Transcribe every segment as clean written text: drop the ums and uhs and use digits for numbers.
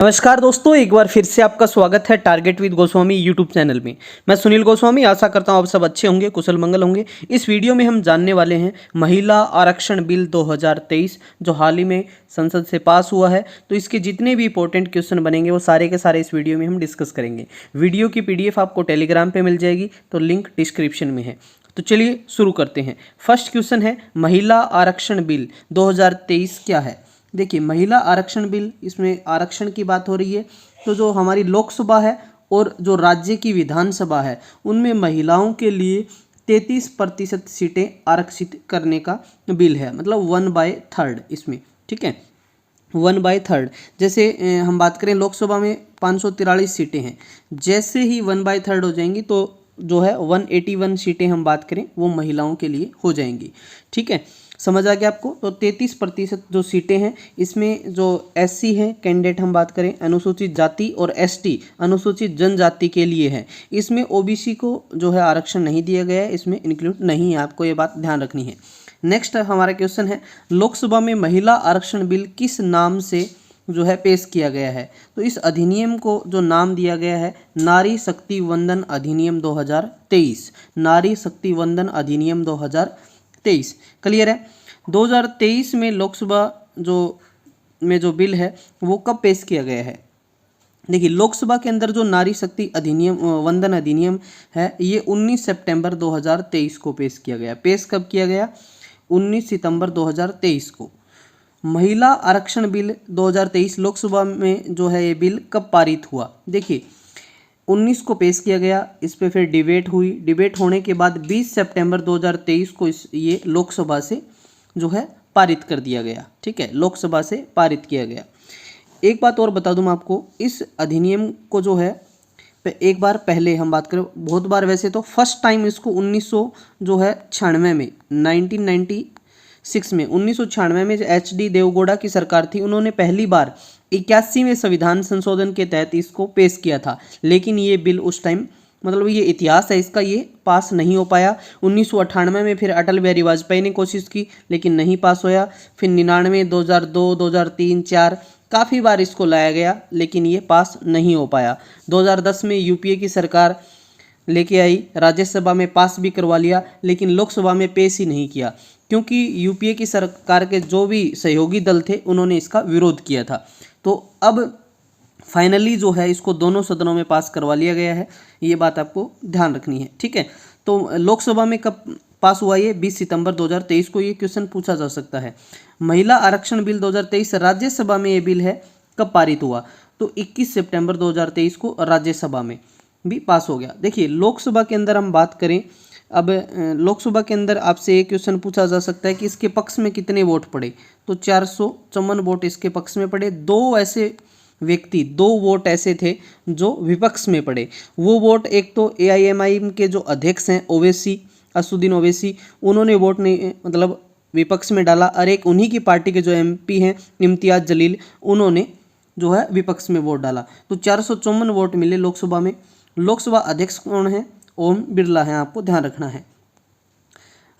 नमस्कार दोस्तों, एक बार फिर से आपका स्वागत है target with Goswami YouTube channel में। मैं सुनील गोस्वामी आशा करता हूँ आप सब अच्छे होंगे, कुशल मंगल होंगे। इस वीडियो में हम जानने वाले हैं महिला आरक्षण बिल 2023 जो हाल ही में संसद से पास हुआ है। तो इसके जितने भी इंपॉर्टेंट क्वेश्चन बनेंगे वो सारे के सारे इस वीडियो में हम डिस्कस करेंगे। वीडियो की PDF आपको टेलीग्राम पर मिल जाएगी, तो लिंक डिस्क्रिप्शन में है। तो चलिए शुरू करते हैं। फर्स्ट क्वेश्चन है महिला आरक्षण बिल 2023 क्या है। देखिए, महिला आरक्षण बिल, इसमें आरक्षण की बात हो रही है। तो जो हमारी लोकसभा है और जो राज्य की विधानसभा है उनमें महिलाओं के लिए 33% सीटें आरक्षित करने का बिल है, मतलब 1/3 इसमें। ठीक है, 1/3। जैसे हम बात करें लोकसभा में 543 सीटें हैं, जैसे ही 1/3 हो जाएंगी तो जो है 181 सीटें हम बात करें वो महिलाओं के लिए हो जाएंगी। ठीक है, समझ आ गया आपको। तो 33% जो सीटें हैं इसमें जो SC हैं कैंडिडेट हम बात करें, अनुसूचित जाति, और ST अनुसूचित जनजाति के लिए है। इसमें OBC को जो है आरक्षण नहीं दिया गया है, इसमें इंक्लूड नहीं है, आपको ये बात ध्यान रखनी है। नेक्स्ट हमारा क्वेश्चन है लोकसभा में महिला आरक्षण बिल किस नाम से जो है पेश किया गया है। तो इस अधिनियम को जो नाम दिया गया है नारी शक्ति वंदन अधिनियम 2023। नारी शक्ति वंदन अधिनियम 2023 क्लियर है। 2023 में लोकसभा जो बिल है वो कब पेश किया गया है। देखिए, लोकसभा के अंदर जो नारी शक्ति अधिनियम वंदन अधिनियम है ये 19 सितंबर 2023 को पेश किया गया। पेश कब किया गया? 19 सितंबर 2023 को। महिला आरक्षण बिल 2023 लोकसभा में जो है ये बिल कब पारित हुआ। देखिए, 19 को पेश किया गया, इस पे फिर डिबेट हुई। डिबेट होने के बाद 20 सितंबर 2023 को ये लोकसभा से जो है पारित कर दिया गया। ठीक है, लोकसभा से पारित किया गया। एक बात और बता दूं मैं आपको, इस अधिनियम को जो है एक बार पहले हम बात करें, बहुत बार वैसे तो फर्स्ट टाइम इसको 1996 में 1996 में 1996 में HD देवगौड़ा की सरकार थी, उन्होंने पहली बार 81वें संविधान संशोधन के तहत इसको पेश किया था। लेकिन ये बिल उस टाइम, मतलब ये इतिहास है इसका, ये पास नहीं हो पाया। 1998 में फिर अटल बिहारी वाजपेयी ने कोशिश की लेकिन नहीं पास होया। फिर 99, 2002, 2003, 2004 काफ़ी बार इसको लाया गया लेकिन ये पास नहीं हो पाया। 2010 में UPA की सरकार लेके आई, राज्यसभा में पास भी करवा लिया लेकिन लोकसभा में पेश ही नहीं किया, क्योंकि UPA की सरकार के जो भी सहयोगी दल थे उन्होंने इसका विरोध किया था। तो अब फाइनली जो है इसको दोनों सदनों में पास करवा लिया गया है, ये बात आपको ध्यान रखनी है। ठीक है, तो लोकसभा में कब पास हुआ ये? 20 सितंबर 2023 को ये क्वेश्चन पूछा जा सकता है। महिला आरक्षण बिल 2023 राज्यसभा में ये बिल है कब पारित हुआ? तो 21 सितंबर 2023 को राज्यसभा में भी पास हो गया। देखिए, लोकसभा के अंदर हम बात करें, अब लोकसभा के अंदर आपसे एक क्वेश्चन पूछा जा सकता है कि इसके पक्ष में कितने वोट पड़े। तो 454 वोट इसके पक्ष में पड़े। दो वोट ऐसे थे जो विपक्ष में पड़े। वो वोट, एक तो AIMIM के जो अध्यक्ष हैं ओवैसी, असुद्दीन ओवैसी, उन्होंने वोट नहीं, मतलब विपक्ष में डाला, और एक उन्हीं की पार्टी के जो MP हैं इम्तियाज जलील, उन्होंने जो है विपक्ष में वोट डाला। तो 454 वोट मिले लोकसभा में। लोकसभा अध्यक्ष कौन है? ओम बिरला है, आपको ध्यान रखना है।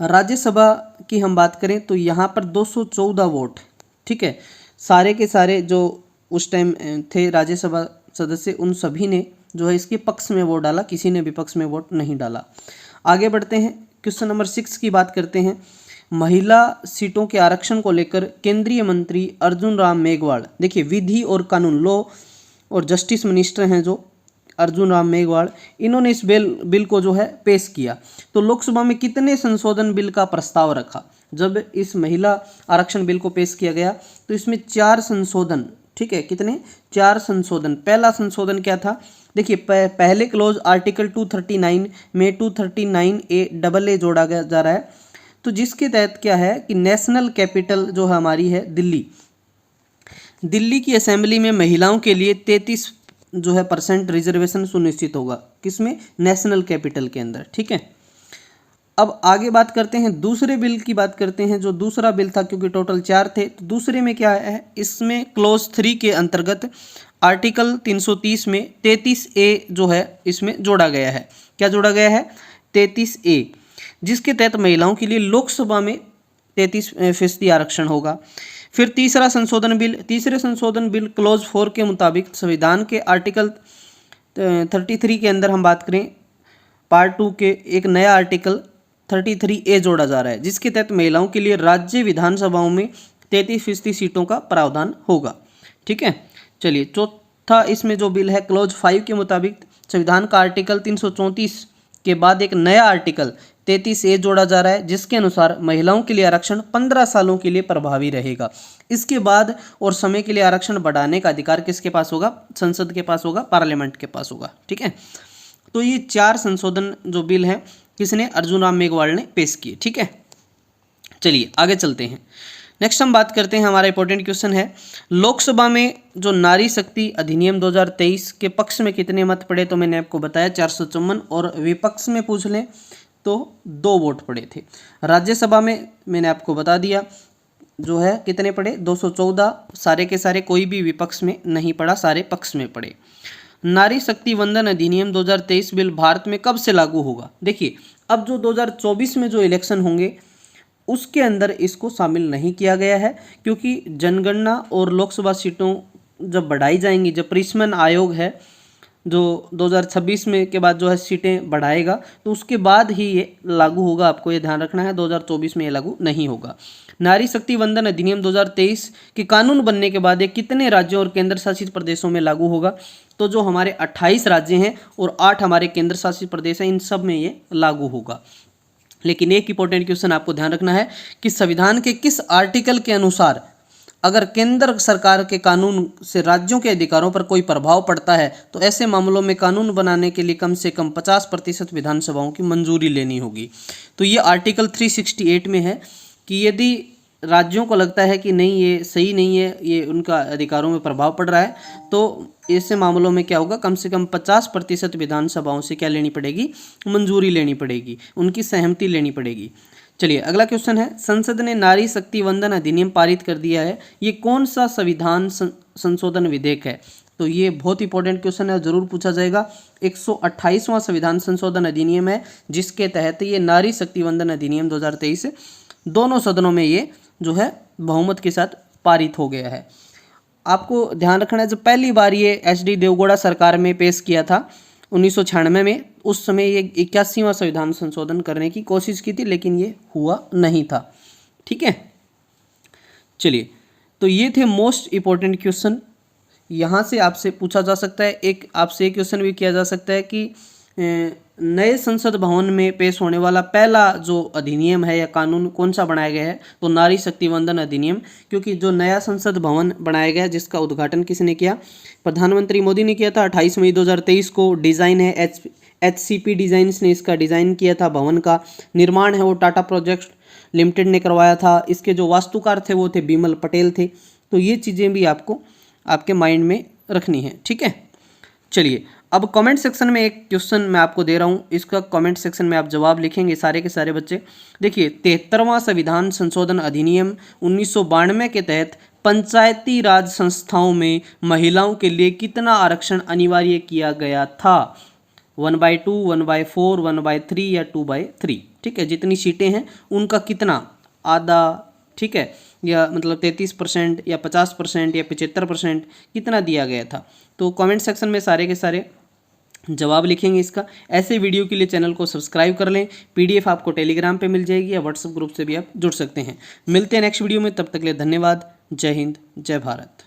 राज्यसभा की हम बात करें तो यहाँ पर 214 वोट। ठीक है, सारे के सारे जो उस टाइम थे राज्यसभा सदस्य, उन सभी ने जो है इसके पक्ष में वोट डाला, किसी ने विपक्ष में वोट नहीं डाला। आगे बढ़ते हैं, क्वेश्चन नंबर 6 की बात करते हैं। महिला सीटों के आरक्षण को लेकर केंद्रीय मंत्री अर्जुन राम मेघवाल, देखिए विधि और कानून, लॉ और जस्टिस मिनिस्टर हैं जो अर्जुन राम मेघवाल, इन्होंने इस बिल को जो है पेश किया। तो लोकसभा में कितने संशोधन बिल का प्रस्ताव रखा? जब इस महिला आरक्षण बिल को पेश किया गया तो इसमें 4 संशोधन, ठीक है, कितने? 4 संशोधन। पहला संशोधन क्या था? देखिए, पहले क्लोज आर्टिकल 239 में 239A जोड़ा जा रहा है। तो जिसके तहत क्या है कि नेशनल कैपिटल जो हमारी है दिल्ली की असेंबली में महिलाओं के लिए 33 जो है % रिजर्वेशन सुनिश्चित होगा। किसमें? नेशनल कैपिटल के अंदर। ठीक है, अब आगे बात करते हैं, दूसरे बिल की बात करते हैं। जो दूसरा बिल था, क्योंकि टोटल 4 थे, तो दूसरे में क्या है, इसमें क्लोज 3 के अंतर्गत आर्टिकल 330 में 33A जो है इसमें जोड़ा गया है। क्या जोड़ा गया है? 33A, जिसके तहत महिलाओं के लिए लोकसभा में 33% आरक्षण होगा। फिर तीसरा संशोधन बिल, तीसरे संशोधन बिल क्लोज 4 के मुताबिक संविधान के आर्टिकल 33 के अंदर हम बात करें पार्ट 2 के एक नया आर्टिकल 33A जोड़ा जा रहा है, जिसके तहत महिलाओं के लिए राज्य विधानसभाओं में 33% सीटों का प्रावधान होगा। ठीक है, चलिए चौथा इसमें जो बिल है क्लोज 5 के मुताबिक संविधान का आर्टिकल 334 के बाद एक नया आर्टिकल 33A जोड़ा जा रहा है, जिसके अनुसार महिलाओं के लिए आरक्षण 15 सालों के लिए प्रभावी रहेगा। इसके बाद और समय के लिए आरक्षण बढ़ाने का अधिकार किसके पास होगा? संसद के पास होगा, पार्लियामेंट के पास होगा। ठीक है, तो ये 4 संशोधन जो बिल हैं किसने? अर्जुन राम मेघवाल ने पेश किए। ठीक है, चलिए आगे चलते हैं। नेक्स्ट हम बात करते हैं, हमारा इंपॉर्टेंट क्वेश्चन है लोकसभा में जो नारी शक्ति अधिनियम 2023 के पक्ष में कितने मत पड़े? तो मैंने आपको बताया 454, और विपक्ष में पूछ लें तो 2 वोट पड़े थे। राज्यसभा में मैंने आपको बता दिया जो है कितने पड़े? 214, सारे के सारे कोई भी विपक्ष में नहीं पड़ा, सारे पक्ष में पड़े। नारी शक्ति वंदन अधिनियम 2023 बिल भारत में कब से लागू होगा? देखिए, अब जो 2024 में जो इलेक्शन होंगे उसके अंदर इसको शामिल नहीं किया गया है, क्योंकि जनगणना और लोकसभा सीटों जब बढ़ाई जाएंगी, जब परिसीमन आयोग है जो 2026 में के बाद जो है सीटें बढ़ाएगा, तो उसके बाद ही ये लागू होगा। आपको ये ध्यान रखना है, 2024 में ये लागू नहीं होगा। नारी शक्ति वंदन अधिनियम 2023 के कानून बनने के बाद ये कितने राज्यों और केंद्र शासित प्रदेशों में लागू होगा? तो जो हमारे 28 राज्य हैं और 8 हमारे केंद्र शासित प्रदेश हैं, इन सब में ये लागू होगा। लेकिन एक इंपॉर्टेंट क्वेश्चन आपको ध्यान रखना है कि संविधान के किस आर्टिकल के अनुसार अगर केंद्र सरकार के कानून से राज्यों के अधिकारों पर कोई प्रभाव पड़ता है, तो ऐसे मामलों में कानून बनाने के लिए कम से कम 50% विधानसभाओं की मंजूरी लेनी होगी। तो ये आर्टिकल 368 में है कि यदि राज्यों को लगता है कि नहीं ये सही नहीं है, ये उनका अधिकारों में प्रभाव पड़ रहा है, तो ऐसे मामलों में क्या होगा? कम से कम 50% विधानसभाओं से क्या लेनी पड़ेगी? मंजूरी लेनी पड़ेगी, उनकी सहमति लेनी पड़ेगी। चलिए अगला क्वेश्चन है, संसद ने नारी शक्ति वंदन अधिनियम पारित कर दिया है, ये कौन सा संविधान संशोधन विधेयक है? तो ये बहुत इंपॉर्टेंट क्वेश्चन है, जरूर पूछा जाएगा। 128वां संविधान संशोधन अधिनियम है, जिसके तहत ये नारी शक्ति वंदन अधिनियम 2023 दोनों सदनों में ये जो है बहुमत के साथ पारित हो गया है। आपको ध्यान रखना है, जब पहली बार ये HD देवगौड़ा सरकार में पेश किया था 1996 में, उस समय ये 81वां संविधान संशोधन करने की कोशिश की थी, लेकिन ये हुआ नहीं था। ठीक है, चलिए तो ये थे मोस्ट इम्पोर्टेंट क्वेश्चन। यहाँ से आपसे पूछा जा सकता है, एक आपसे एक क्वेश्चन भी किया जा सकता है कि नए संसद भवन में पेश होने वाला पहला जो अधिनियम है या कानून कौन सा बनाया गया है? तो नारी शक्ति वंदन अधिनियम, क्योंकि जो नया संसद भवन बनाया गया है जिसका उद्घाटन किसने किया? प्रधानमंत्री मोदी ने किया था 28 मई 2023 को। डिज़ाइन है HCP डिज़ाइंस ने इसका डिज़ाइन किया था। भवन का निर्माण है वो टाटा प्रोजेक्ट लिमिटेड ने करवाया था। इसके जो वास्तुकार थे वो थे बिमल पटेल थे। तो ये चीज़ें भी आपको आपके माइंड में रखनी है। ठीक है, चलिए अब कमेंट सेक्शन में एक क्वेश्चन मैं आपको दे रहा हूँ, इसका कमेंट सेक्शन में आप जवाब लिखेंगे सारे के सारे बच्चे। देखिए 73वां संविधान संशोधन अधिनियम 1992 के तहत पंचायती राज संस्थाओं में महिलाओं के लिए कितना आरक्षण अनिवार्य किया गया था? 1/2, 1/4, 1/3 या 2/3? ठीक है, जितनी सीटें हैं उनका कितना? आधा, ठीक है, या मतलब 33% या 50% या 75% कितना दिया गया था? तो कमेंट सेक्शन में सारे के सारे जवाब लिखेंगे इसका। ऐसे वीडियो के लिए चैनल को सब्सक्राइब कर लें। PDF आपको टेलीग्राम पे मिल जाएगी या व्हाट्सएप ग्रुप से भी आप जुड़ सकते हैं। मिलते हैं नेक्स्ट वीडियो में, तब तक के लिए धन्यवाद। जय हिंद, जय भारत।